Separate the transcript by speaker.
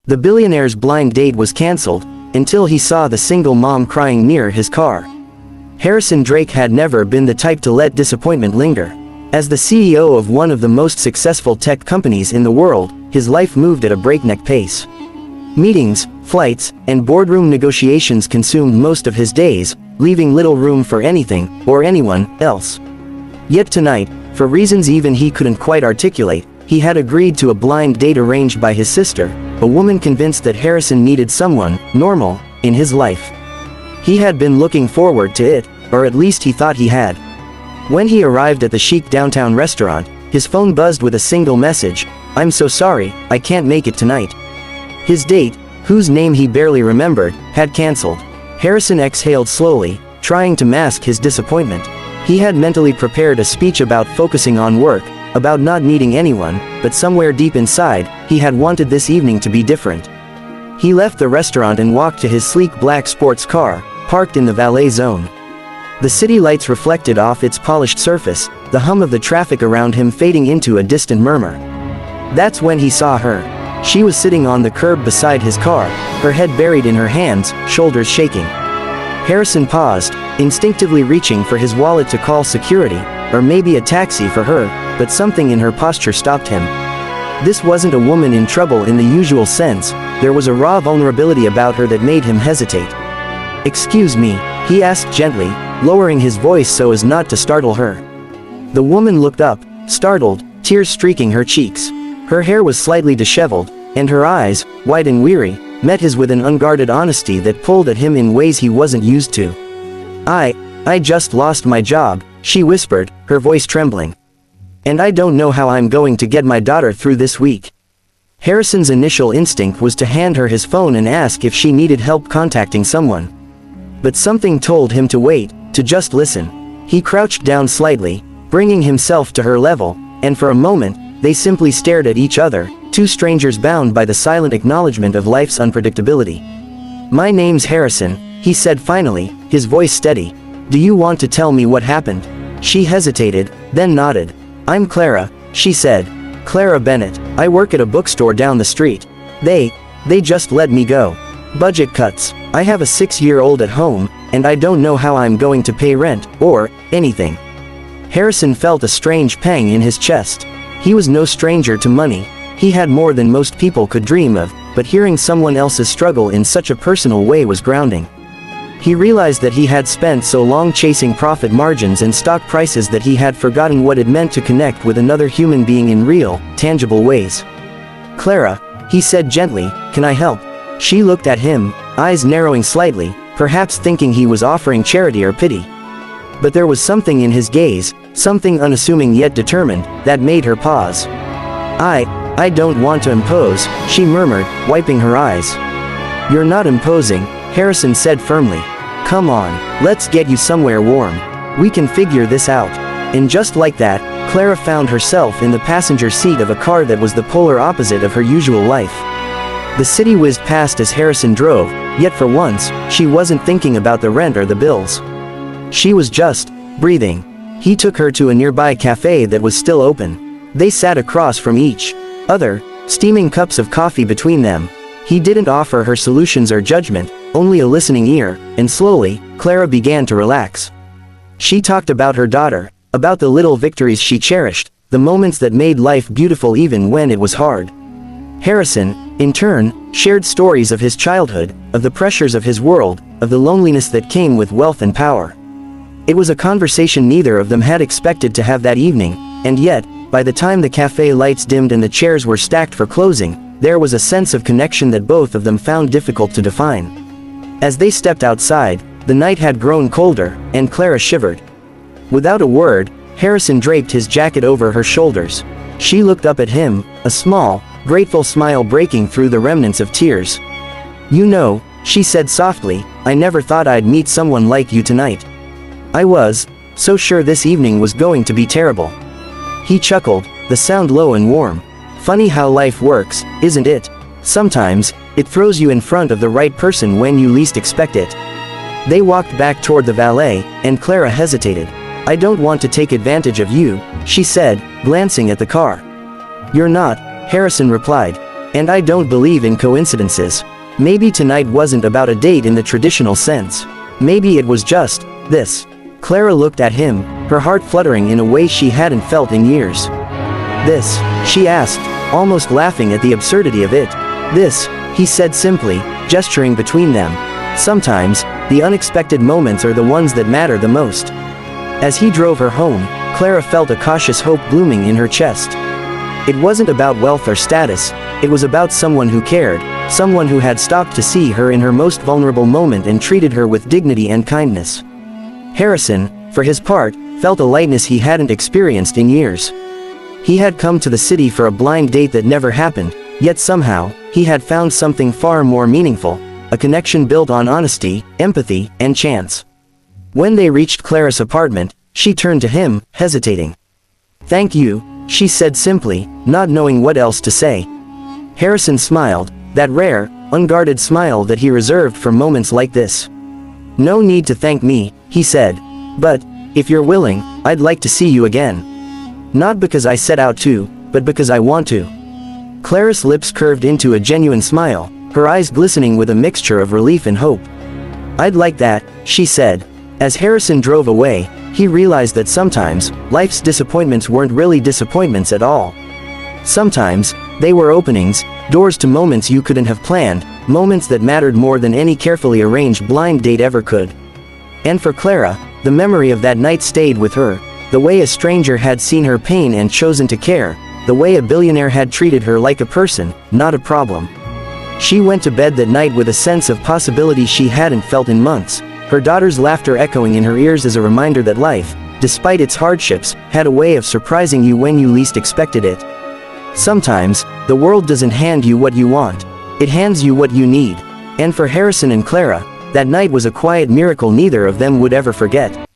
Speaker 1: The billionaire's blind date was cancelled, until he saw the single mom crying near his car. Harrison Drake had never been the type to let disappointment linger. As the CEO of one of the most successful tech companies in the world, his life moved at a breakneck pace. Meetings, flights, and boardroom negotiations consumed most of his days, leaving little room for anything, or anyone, else. Yet tonight, for reasons even he couldn't quite articulate, he had agreed to a blind date arranged by his sister, a woman convinced that Harrison needed someone, normal, in his life. He had been looking forward to it, or at least he thought he had. When he arrived at the chic downtown restaurant, his phone buzzed with a single message: "I'm so sorry, I can't make it tonight." His date, whose name he barely remembered, had cancelled. Harrison exhaled slowly, trying to mask his disappointment. He had mentally prepared a speech about focusing on work, about not needing anyone, but somewhere deep inside, he had wanted this evening to be different. He left the restaurant and walked to his sleek black sports car, parked in the valet zone. The city lights reflected off its polished surface, the hum of the traffic around him fading into a distant murmur. That's when he saw her. She was sitting on the curb beside his car, her head buried in her hands, shoulders shaking. Harrison paused, instinctively reaching for his wallet to call security, or maybe a taxi for her, but something in her posture stopped him. This wasn't a woman in trouble in the usual sense, there was a raw vulnerability about her that made him hesitate. "Excuse me," he asked gently, lowering his voice so as not to startle her. The woman looked up, startled, tears streaking her cheeks. Her hair was slightly disheveled, and her eyes, wide and weary, met his with an unguarded honesty that pulled at him in ways he wasn't used to. I just lost my job," she whispered, her voice trembling. "And I don't know how I'm going to get my daughter through this week." Harrison's initial instinct was to hand her his phone and ask if she needed help contacting someone. But something told him to wait, to just listen. He crouched down slightly, bringing himself to her level, and for a moment, they simply stared at each other, two strangers bound by the silent acknowledgement of life's unpredictability. "My name's Harrison," he said finally, his voice steady. "Do you want to tell me what happened?" She hesitated, then nodded. "I'm Clara," she said. "Clara Bennett. I work at a bookstore down the street. They just let me go. Budget cuts. I have a 6-year-old at home, and I don't know how I'm going to pay rent, or anything." Harrison felt a strange pang in his chest. He was no stranger to money. He had more than most people could dream of, but hearing someone else's struggle in such a personal way was grounding. He realized that he had spent so long chasing profit margins and stock prices that he had forgotten what it meant to connect with another human being in real, tangible ways. "Clara," he said gently, "can I help?" She looked at him, eyes narrowing slightly, perhaps thinking he was offering charity or pity. But there was something in his gaze, something unassuming yet determined, that made her pause. I don't want to impose," she murmured, wiping her eyes. "You're not imposing," Harrison said firmly. "Come on, let's get you somewhere warm. We can figure this out." And just like that, Clara found herself in the passenger seat of a car that was the polar opposite of her usual life. The city whizzed past as Harrison drove, yet for once, she wasn't thinking about the rent or the bills. She was just breathing. He took her to a nearby cafe that was still open. They sat across from each other, steaming cups of coffee between them. He didn't offer her solutions or judgment, only a listening ear, and slowly, Clara began to relax. She talked about her daughter, about the little victories she cherished, the moments that made life beautiful even when it was hard. Harrison, in turn, shared stories of his childhood, of the pressures of his world, of the loneliness that came with wealth and power. It was a conversation neither of them had expected to have that evening, and yet, by the time the cafe lights dimmed and the chairs were stacked for closing, there was a sense of connection that both of them found difficult to define. As they stepped outside, the night had grown colder, and Clara shivered. Without a word, Harrison draped his jacket over her shoulders. She looked up at him, a small, grateful smile breaking through the remnants of tears. "You know," she said softly, "I never thought I'd meet someone like you tonight. I was so sure this evening was going to be terrible." He chuckled, the sound low and warm. "Funny how life works, isn't it? Sometimes, it throws you in front of the right person when you least expect it." They walked back toward the valet, and Clara hesitated. "I don't want to take advantage of you," she said, glancing at the car. "You're not," Harrison replied. And I don't believe in coincidences. Maybe tonight wasn't about a date in the traditional sense. Maybe it was just this. Clara looked at him, her heart fluttering in a way she hadn't felt in years. This, she asked, almost laughing at the absurdity of it. This, he said simply, gesturing between them. Sometimes, the unexpected moments are the ones that matter the most. As he drove her home, Clara felt a cautious hope blooming in her chest. It wasn't about wealth or status, it was about someone who cared, someone who had stopped to see her in her most vulnerable moment and treated her with dignity and kindness. Harrison, for his part, felt a lightness he hadn't experienced in years. He had come to the city for a blind date that never happened, yet somehow, he had found something far more meaningful, a connection built on honesty, empathy, and chance. When they reached Clara's apartment, she turned to him, hesitating. "Thank you," she said simply, not knowing what else to say. Harrison smiled, that rare, unguarded smile that he reserved for moments like this. "No need to thank me," he said. "But, if you're willing, I'd like to see you again. Not because I set out to, but because I want to." Clara's lips curved into a genuine smile, her eyes glistening with a mixture of relief and hope. "I'd like that," she said. As Harrison drove away, he realized that sometimes, life's disappointments weren't really disappointments at all. Sometimes, they were openings, doors to moments you couldn't have planned, moments that mattered more than any carefully arranged blind date ever could. And for Clara, the memory of that night stayed with her, the way a stranger had seen her pain and chosen to care, the way a billionaire had treated her like a person, not a problem. She went to bed that night with a sense of possibility she hadn't felt in months, her daughter's laughter echoing in her ears as a reminder that life, despite its hardships, had a way of surprising you when you least expected it. Sometimes, the world doesn't hand you what you want, it hands you what you need. And for Harrison and Clara, that night was a quiet miracle neither of them would ever forget.